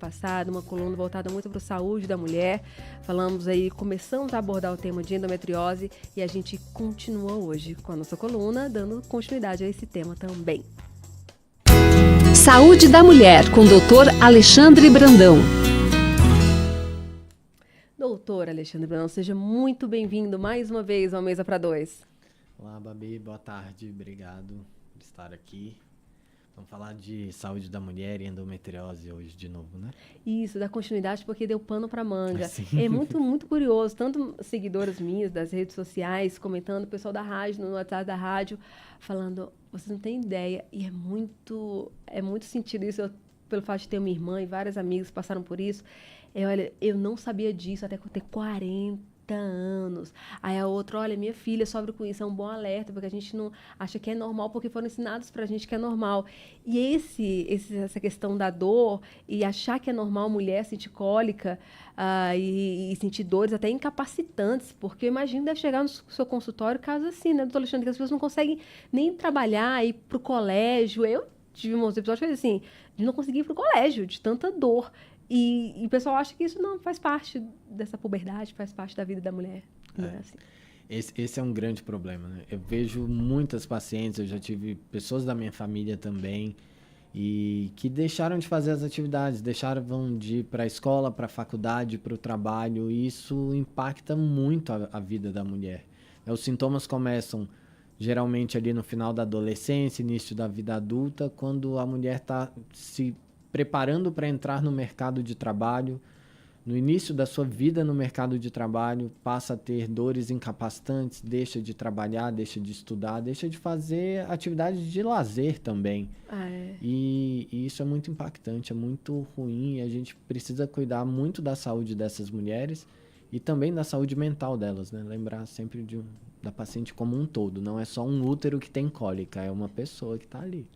passada, uma coluna voltada muito para a saúde da mulher. Falamos aí, começamos a abordar o tema de endometriose e a gente continua hoje com a nossa coluna, dando continuidade a esse tema também. Saúde da Mulher, com o Dr. Alexandre Brandão. Doutor Alexandre Brandão, seja muito bem-vindo mais uma vez ao Mesa para Dois. Olá, Babi, boa tarde, obrigado por estar aqui. Vamos falar de saúde da mulher e endometriose hoje de novo, né? Isso, dá continuidade porque deu pano para manga. Sim. É muito curioso, tanto seguidoras minhas das redes sociais comentando, o pessoal da rádio, no WhatsApp da rádio, falando, vocês não têm ideia, e é muito sentido isso, pelo fato de ter uma irmã e várias amigas que passaram por isso. Olha, eu não sabia disso até que eu ter 40 anos. Aí a outra, olha, minha filha sofre com isso, é um bom alerta, porque a gente não acha que é normal, porque foram ensinados pra gente que é normal. E essa questão da dor, e achar que é normal mulher sentir cólica e sentir dores até incapacitantes, porque imagina, deve chegar no seu consultório caso assim, né, doutor Alexandre, que as pessoas não conseguem nem trabalhar, ir pro colégio. Eu tive uns episódios assim, de não conseguir ir pro colégio, de tanta dor. E o pessoal acha que isso não faz parte dessa puberdade, faz parte da vida da mulher. Não é assim. Esse é um grande problema, né? Eu vejo muitas pacientes, eu já tive pessoas da minha família também, e que deixaram de fazer as atividades, deixaram de ir para a escola, para a faculdade, para o trabalho, e isso impacta muito a vida da mulher. Os sintomas começam geralmente ali no final da adolescência, início da vida adulta, quando a mulher está se preparando para entrar no mercado de trabalho, no início da sua vida no mercado de trabalho, passa a ter dores incapacitantes, deixa de trabalhar, deixa de estudar, deixa de fazer atividades de lazer também. E isso é muito impactante, é muito ruim, e a gente precisa cuidar muito da saúde dessas mulheres e também da saúde mental delas, né? Lembrar sempre da paciente como um todo, não é só um útero que tem cólica, é uma pessoa que está ali.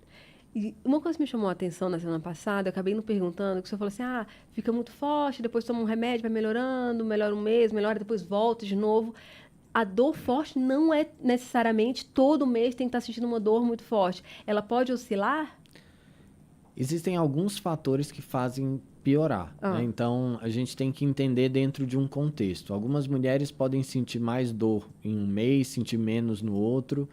E uma coisa que me chamou a atenção na semana passada, eu acabei não perguntando, que o senhor falou assim, fica muito forte, depois toma um remédio, vai melhorando, melhora um mês, melhora, depois volta de novo. A dor forte não é necessariamente todo mês tem que estar sentindo uma dor muito forte. Ela pode oscilar? Existem alguns fatores que fazem piorar, né? Então, a gente tem que entender dentro de um contexto. Algumas mulheres podem sentir mais dor em um mês, sentir menos no outro.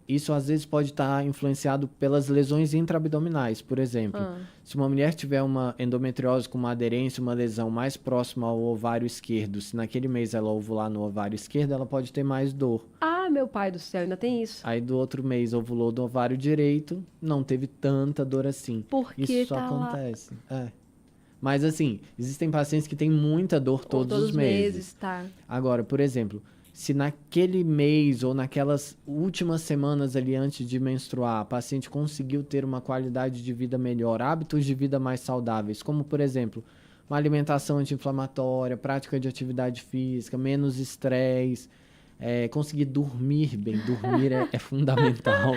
Isso às vezes pode estar influenciado pelas lesões intraabdominais, por exemplo. Se uma mulher tiver uma endometriose com uma aderência, uma lesão mais próxima ao ovário esquerdo, se naquele mês ela ovular no ovário esquerdo, ela pode ter mais dor. Meu pai do céu, ainda tem isso. Aí do outro mês ovulou do ovário direito, não teve tanta dor assim. Porque isso só acontece. Mas assim, existem pacientes que têm muita dor todos os meses. Tá. Agora, por exemplo, se naquele mês ou naquelas últimas semanas ali antes de menstruar, a paciente conseguiu ter uma qualidade de vida melhor, hábitos de vida mais saudáveis, como, por exemplo, uma alimentação anti-inflamatória, prática de atividade física, menos estresse, conseguir dormir bem, dormir é fundamental.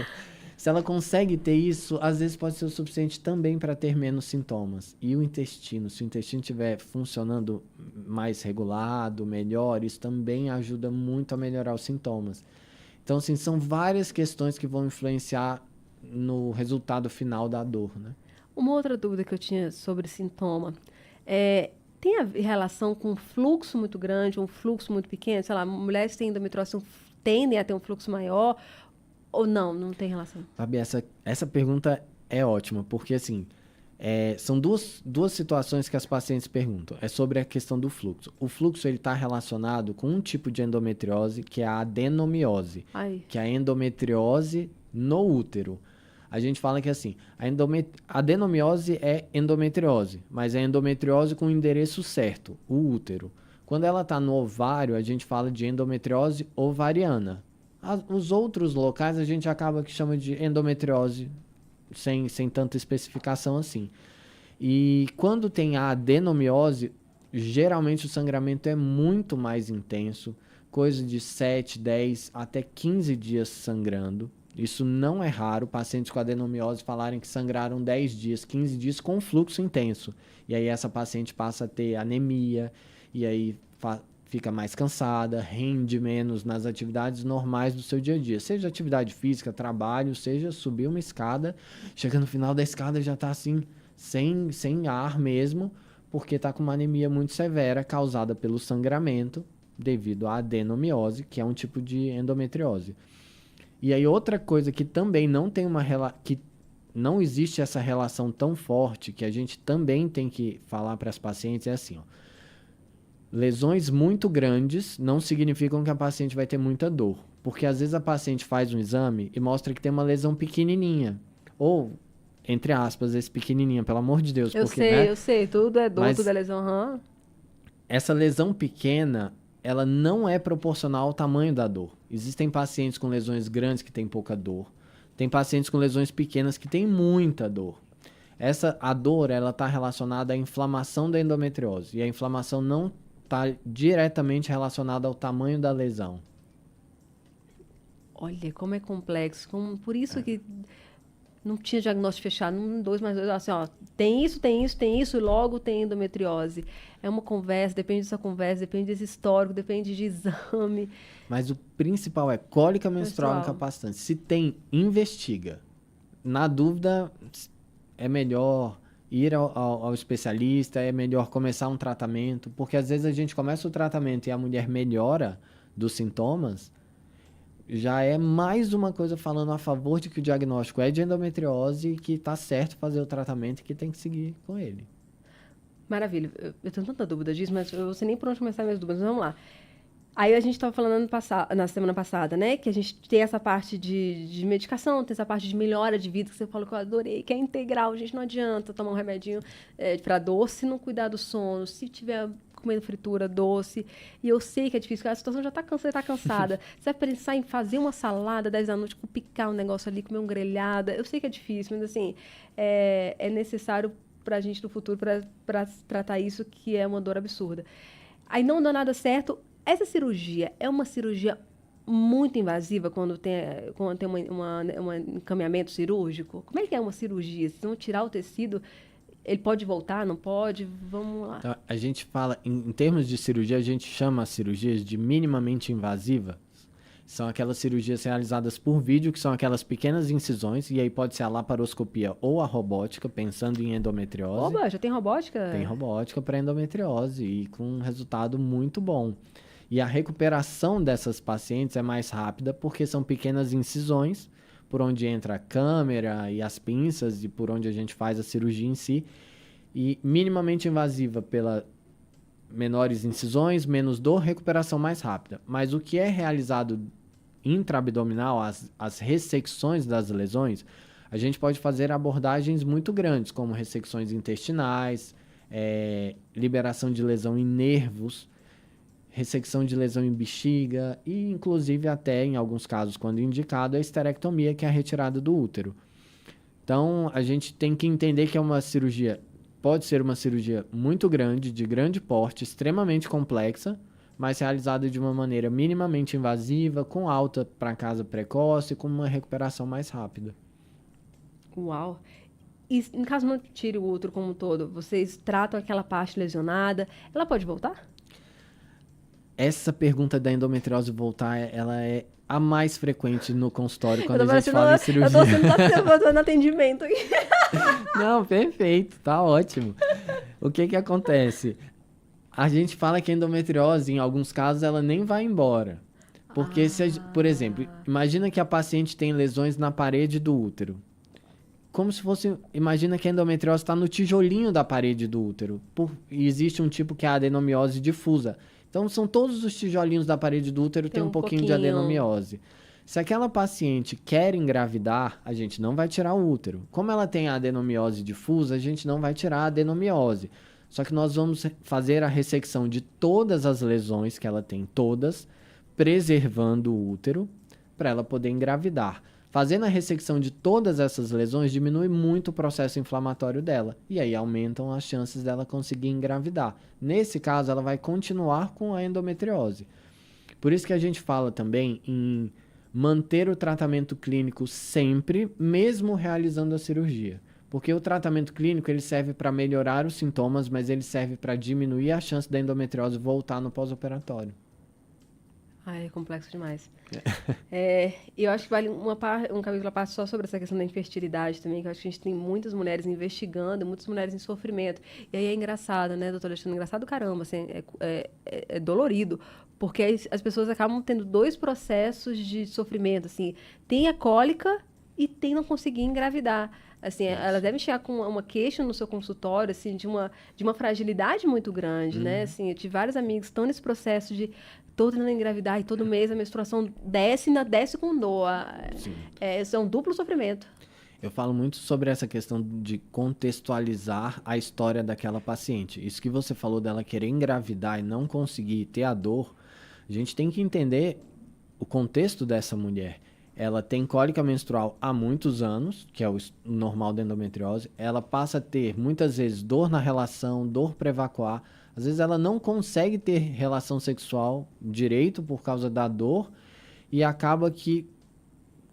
Se ela consegue ter isso, às vezes pode ser o suficiente também para ter menos sintomas. E o intestino, se o intestino estiver funcionando mais regulado, melhor, isso também ajuda muito a melhorar os sintomas. Então, assim, são várias questões que vão influenciar no resultado final da dor, né? Uma outra dúvida que eu tinha sobre sintoma, tem relação com um fluxo muito grande, um fluxo muito pequeno? Sei lá, mulheres que têm endometriose tendem a ter um fluxo maior, ou não tem relação? Sabe, essa pergunta é ótima, porque assim, são duas situações que as pacientes perguntam. É sobre a questão do fluxo. O fluxo está relacionado com um tipo de endometriose, que é a adenomiose, que é a endometriose no útero. A gente fala que assim, a adenomiose é endometriose, mas é endometriose com o endereço certo, o útero. Quando ela está no ovário, a gente fala de endometriose ovariana. Os outros locais a gente acaba que chama de endometriose, sem tanta especificação assim. E quando tem a adenomiose, geralmente o sangramento é muito mais intenso, coisa de 7, 10 até 15 dias sangrando. Isso não é raro, pacientes com adenomiose falarem que sangraram 10 dias, 15 dias com fluxo intenso. E aí essa paciente passa a ter anemia, e aí fica mais cansada, rende menos nas atividades normais do seu dia a dia. Seja atividade física, trabalho, seja subir uma escada, chega no final da escada já está assim, sem ar mesmo, porque está com uma anemia muito severa causada pelo sangramento devido à adenomiose, que é um tipo de endometriose. E aí outra coisa que também não tem que não existe essa relação tão forte, que a gente também tem que falar para as pacientes, é assim, ó. Lesões muito grandes não significam que a paciente vai ter muita dor. Porque às vezes a paciente faz um exame e mostra que tem uma lesão pequenininha. Ou, entre aspas, esse pequenininha, pelo amor de Deus. Eu porque, sei, né? eu sei. Tudo é dor, Mas tudo é lesão. Uhum. essa lesão pequena, ela não é proporcional ao tamanho da dor. Existem pacientes com lesões grandes que têm pouca dor. Tem pacientes com lesões pequenas que têm muita dor. A dor, ela está relacionada à inflamação da endometriose. E a inflamação não está diretamente relacionada ao tamanho da lesão. Olha, como é complexo. Por isso que não tinha diagnóstico fechado. 2 mais 2, assim, ó, tem isso, e logo tem endometriose. É uma conversa, depende dessa conversa, depende desse histórico, depende de exame. Mas o principal é cólica menstrual incapacitante. Se tem, investiga. Na dúvida, é melhor ir ao especialista, é melhor começar um tratamento, porque às vezes a gente começa o tratamento e a mulher melhora dos sintomas, já é mais uma coisa falando a favor de que o diagnóstico é de endometriose e que está certo fazer o tratamento e que tem que seguir com ele. Maravilha. Eu tenho tanta dúvida disso, mas eu não sei nem por onde começar minhas dúvidas. Vamos lá. Aí a gente estava falando na semana passada, né? Que a gente tem essa parte de medicação, tem essa parte de melhora de vida, que você falou que eu adorei, que é integral. Gente, não adianta tomar um remedinho para dor se não cuidar do sono, se tiver comendo fritura, doce. E eu sei que é difícil, porque a situação já está cansada, está cansada. Você vai pensar em fazer uma salada 10 da noite, picar um negócio ali, comer um grelhada. Eu sei que é difícil, mas assim, é necessário para a gente no futuro para tratar isso, que é uma dor absurda. Aí não dá nada certo. Essa cirurgia é uma cirurgia muito invasiva quando tem um encaminhamento cirúrgico? Como é que é uma cirurgia? Se vão tirar o tecido, ele pode voltar, não pode? Vamos lá. Então, a gente fala, em termos de cirurgia, a gente chama as cirurgias de minimamente invasivas. São aquelas cirurgias realizadas por vídeo, que são aquelas pequenas incisões, e aí pode ser a laparoscopia ou a robótica, pensando em endometriose. Oba, já tem robótica? Tem robótica para endometriose, e com um resultado muito bom. E a recuperação dessas pacientes é mais rápida, porque são pequenas incisões, por onde entra a câmera e as pinças, e por onde a gente faz a cirurgia em si. E minimamente invasiva pela menores incisões, menos dor, recuperação mais rápida. Mas o que é realizado intraabdominal, as ressecções das lesões, a gente pode fazer abordagens muito grandes, como ressecções intestinais, liberação de lesão em nervos, ressecção de lesão em bexiga e, inclusive, até, em alguns casos, quando indicado, a esterectomia, que é a retirada do útero. Então, a gente tem que entender que é uma cirurgia, pode ser uma cirurgia muito grande, de grande porte, extremamente complexa, mas realizada de uma maneira minimamente invasiva, com alta para casa precoce, com uma recuperação mais rápida. Uau! E em caso não tire o útero como um todo, vocês tratam aquela parte lesionada, ela pode voltar? Essa pergunta da endometriose voltar, ela é a mais frequente no consultório quando a gente fala em cirurgia. Eu tô fazendo atendimento aqui. Não, perfeito, tá ótimo. O que acontece? A gente fala que a endometriose, em alguns casos, ela nem vai embora. Porque, por exemplo, imagina que a paciente tem lesões na parede do útero. Como se fosse, imagina que a endometriose está no tijolinho da parede do útero. E existe um tipo que é a adenomiose difusa. Então, são todos os tijolinhos da parede do útero tem um pouquinho de adenomiose. Se aquela paciente quer engravidar, a gente não vai tirar o útero. Como ela tem a adenomiose difusa, a gente não vai tirar a adenomiose. Só que nós vamos fazer a ressecção de todas as lesões que ela tem, todas, preservando o útero, para ela poder engravidar. Fazendo a ressecção de todas essas lesões, diminui muito o processo inflamatório dela. E aí aumentam as chances dela conseguir engravidar. Nesse caso, ela vai continuar com a endometriose. Por isso que a gente fala também em manter o tratamento clínico sempre, mesmo realizando a cirurgia. Porque o tratamento clínico ele serve para melhorar os sintomas, mas ele serve para diminuir a chance da endometriose voltar no pós-operatório. Ai, é complexo demais. Eu acho que vale um capítulo à parte só sobre essa questão da infertilidade também, que eu acho que a gente tem muitas mulheres investigando, muitas mulheres em sofrimento. E aí é engraçado, né, doutora Alexandre? Engraçado caramba, assim, é dolorido, porque as pessoas acabam tendo 2 processos de sofrimento, assim, tem a cólica e tem não conseguir engravidar. Assim, elas devem chegar com uma queixa no seu consultório, assim, de uma fragilidade muito grande, né? Assim, eu tive vários amigos que estão nesse processo de tô tentando engravidar e todo mês a menstruação desce com dor. Isso é um duplo sofrimento. Eu falo muito sobre essa questão de contextualizar a história daquela paciente. Isso que você falou dela querer engravidar e não conseguir ter a dor, a gente tem que entender o contexto dessa mulher. Ela tem cólica menstrual há muitos anos, que é o normal da endometriose. Ela passa a ter, muitas vezes, dor na relação, dor pré-evacuar. Às vezes ela não consegue ter relação sexual direito por causa da dor e acaba que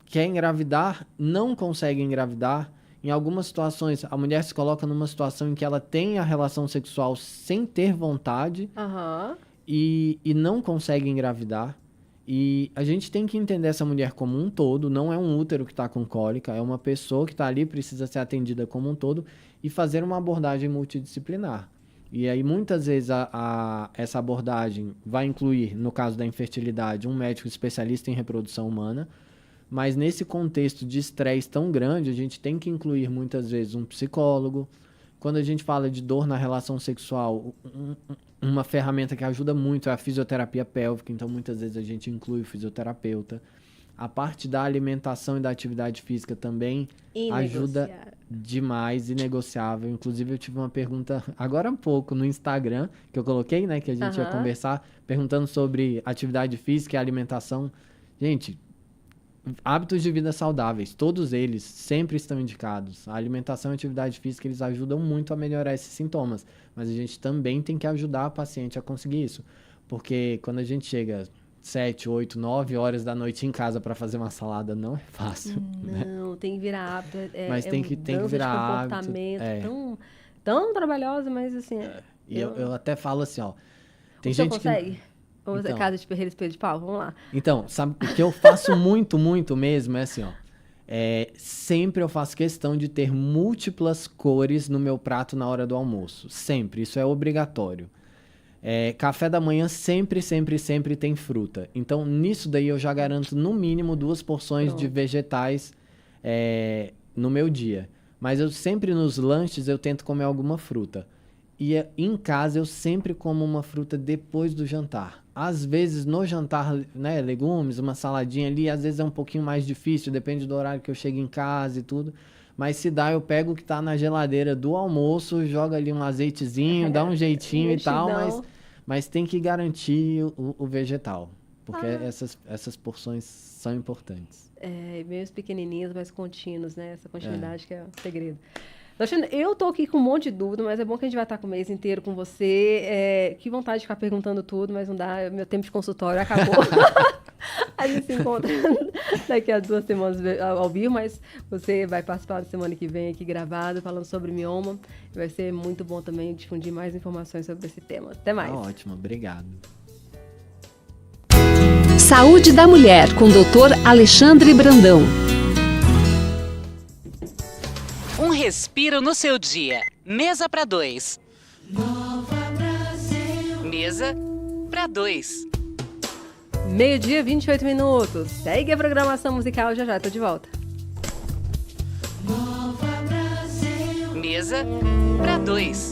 quer engravidar, não consegue engravidar. Em algumas situações, a mulher se coloca numa situação em que ela tem a relação sexual sem ter vontade e não consegue engravidar. E a gente tem que entender essa mulher como um todo, não é um útero que está com cólica, é uma pessoa que está ali, precisa ser atendida como um todo e fazer uma abordagem multidisciplinar. E aí, muitas vezes, essa abordagem vai incluir, no caso da infertilidade, um médico especialista em reprodução humana, mas nesse contexto de estresse tão grande, a gente tem que incluir, muitas vezes, um psicólogo. Quando a gente fala de dor na relação sexual, uma ferramenta que ajuda muito é a fisioterapia pélvica, então muitas vezes a gente inclui o fisioterapeuta. A parte da alimentação e da atividade física também ajuda demais, inegociável. Inclusive, eu tive uma pergunta agora há pouco no Instagram, que eu coloquei, né, que a gente ia conversar, perguntando sobre atividade física e alimentação. Gente, hábitos de vida saudáveis, todos eles sempre estão indicados. A alimentação e a atividade física, eles ajudam muito a melhorar esses sintomas, mas a gente também tem que ajudar a paciente a conseguir isso, porque quando a gente chega 7, 8, 9 horas da noite em casa para fazer uma salada, não é fácil. Não, né? Tem que virar hábito. Mas tem que virar hábito. Tão trabalhosa, mas assim... Eu até falo assim, ó... Tem gente consegue? Ou é casa de perreira, espelho de pau? Vamos lá. Então, sabe, o que eu faço muito mesmo é assim, ó. Sempre eu faço questão de ter múltiplas cores no meu prato na hora do almoço. Sempre, isso é obrigatório. Café da manhã sempre tem fruta. Então, nisso daí eu já garanto no mínimo 2 porções de vegetais no meu dia. Mas eu sempre nos lanches eu tento comer alguma fruta. E em casa eu sempre como uma fruta depois do jantar. Às vezes no jantar, né, legumes, uma saladinha ali, às vezes é um pouquinho mais difícil, depende do horário que eu chego em casa e tudo. Mas se dá, eu pego o que tá na geladeira do almoço, jogo ali um azeitezinho, dá um jeitinho e tal, mas tem que garantir o vegetal, porque essas porções são importantes. Meio pequenininhos, mas contínuos, né? Essa continuidade que é o segredo. Eu tô aqui com um monte de dúvida, mas é bom que a gente vai estar com o mês inteiro com você. Que vontade de ficar perguntando tudo, mas não dá. Meu tempo de consultório acabou. A gente se encontra daqui a 2 semanas ao vivo, mas você vai participar da semana que vem aqui gravado, falando sobre mioma. Vai ser muito bom também difundir mais informações sobre esse tema. Até mais. Ótimo, obrigado. Saúde da Mulher, com o Dr. Alexandre Brandão. Um respiro no seu dia. Mesa para 2. Mesa para 2. 12h, 28 minutos. Segue a programação musical, já tô de volta. Mesa para 2.